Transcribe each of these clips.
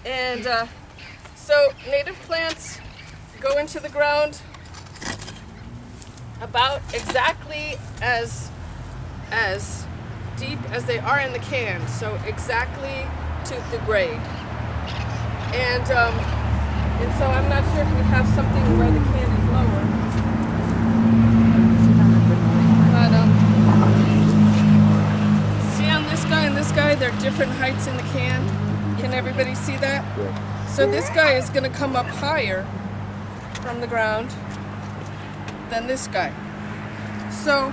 And so native plants go into the ground about exactly as deep as they are in the can, so exactly to the grade. And so I'm not sure if we have something where the can is lower. But see on this guy and this guy, they're different heights in the can. Can everybody see that? Yeah. So this guy is going to come up higher from the ground than this guy. So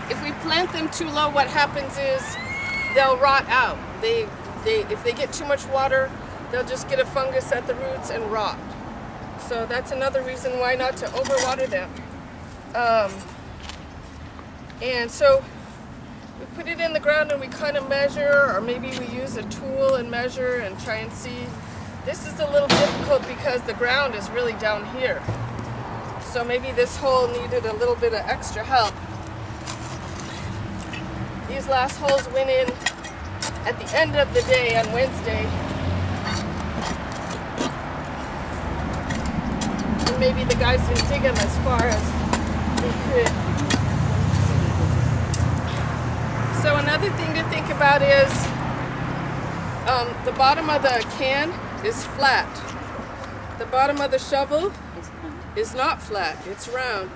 if we plant them too low, what happens is they'll rot out. If they get too much water, they'll just get a fungus at the roots and rot. So that's another reason why not to overwater them. And so we put it in the ground and we kind of measure, or maybe we use a tool and measure and try and see. This is a little difficult because the ground is really down here. So maybe this hole needed a little bit of extra help. These last holes went in at the end of the day on Wednesday. And maybe the guys didn't dig them as far as they could. So another thing to think about is the bottom of the can is flat. The bottom of the shovel is not flat, it's round.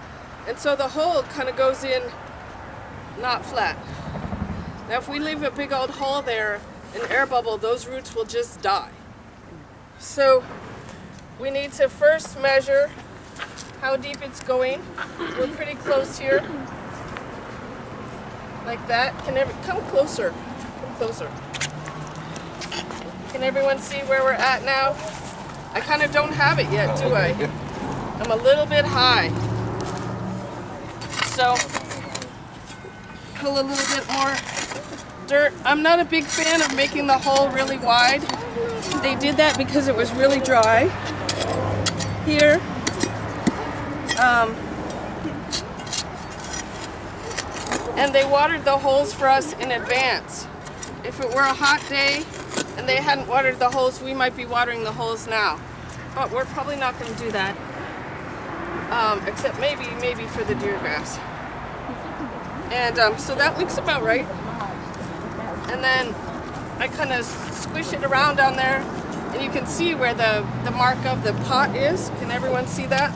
And so the hole kind of goes in not flat. Now if we leave a big old hole there, an air bubble, those roots will just die. So we need to first measure how deep it's going. We're pretty close here. Like that. Come closer. Come closer. Can everyone see where we're at now? I kind of don't have it yet, do I? I'm a little bit high. So pull a little bit more dirt. I'm not a big fan of making the hole really wide. They did that because it was really dry here. And they watered the holes for us in advance. If it were a hot day and they hadn't watered the holes, we might be watering the holes now. But we're probably not going to do that. Except maybe for the deer grass. And so that looks about right. And then I kind of squish it around down there, and you can see where the mark of the pot is. Can everyone see that?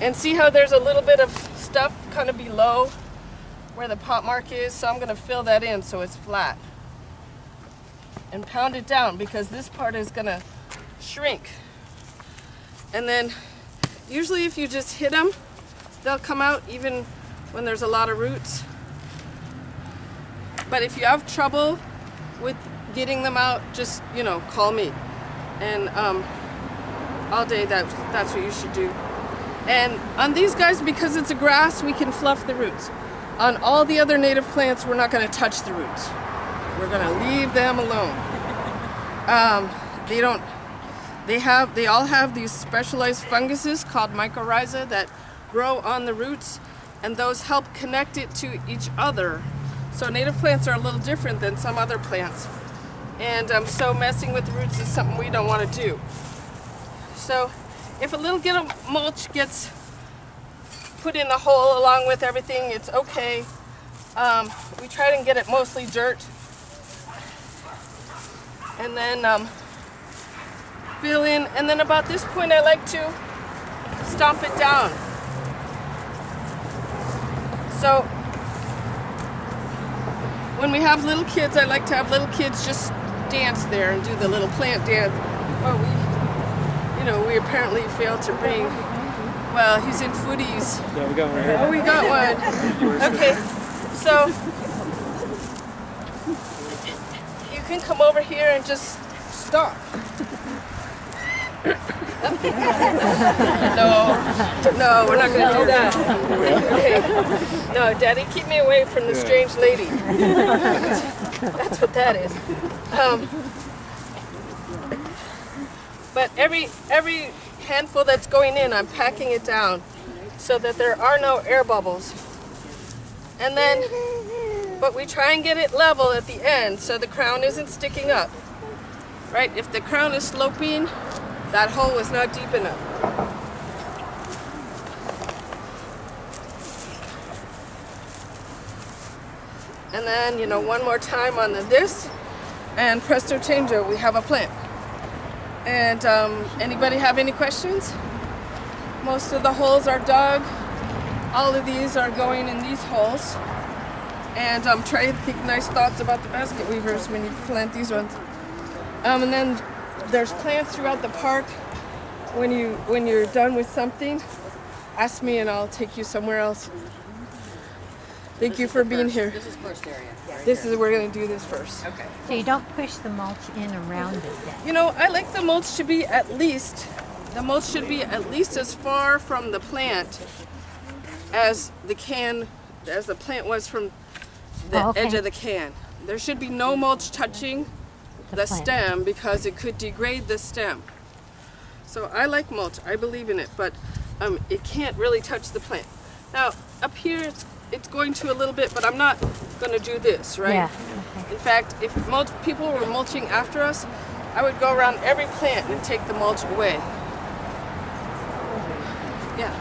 And see how there's a little bit of stuff kind of below where the pot mark is? So I'm going to fill that in so it's flat. And pound it down because this part is going to shrink. And then usually if you just hit them, they'll come out even when there's a lot of roots. But if you have trouble with getting them out, just, call me. And all day that's what you should do. And on these guys, because it's a grass, we can fluff the roots. On all the other native plants, we're not going to touch the roots. We're going to leave them alone. They all have these specialized funguses called mycorrhiza that grow on the roots, and those help connect it to each other. So native plants are a little different than some other plants. And so messing with the roots is something we don't want to do. So if a little bit of mulch gets put in the hole along with everything, it's okay. We try to get it mostly dirt. And then fill in. And then about this point, I like to stomp it down. So when we have little kids, I like to have little kids just dance there and do the little plant dance. We apparently failed to bring, well, he's in footies. Yeah, we got one right here. Oh, we got one. Okay, so you can come over here and just stop. No, we're not going to do that. Okay. No, Daddy, keep me away from the strange lady. That's what that is. But every handful that's going in, I'm packing it down so that there are no air bubbles. And then but we try and get it level at the end so the crown isn't sticking up. Right? If the crown is sloping, that hole was not deep enough. And then, you know, one more time on this, and presto changeo, we have a plant. And anybody have any questions? Most of the holes are dug. All of these are going in these holes. And try to think nice thoughts about the basket weavers when you plant these ones. And then there's plants throughout the park. When you're done with something, ask me and I'll take you somewhere else. Thank you for being here. This is first area. We're gonna do this first. Okay. So you don't push the mulch in around it then? You know, I like the mulch to be at least as far from the plant as the plant was from the Oh, okay. edge of the can. There should be no mulch touching the plant. stem because it could degrade the stem. So I like mulch, I believe in it, but it can't really touch the plant. Now, up here it's going to a little bit, but I'm not going to do this, right? Yeah. In fact, if people were mulching after us, I would go around every plant and take the mulch away. Yeah.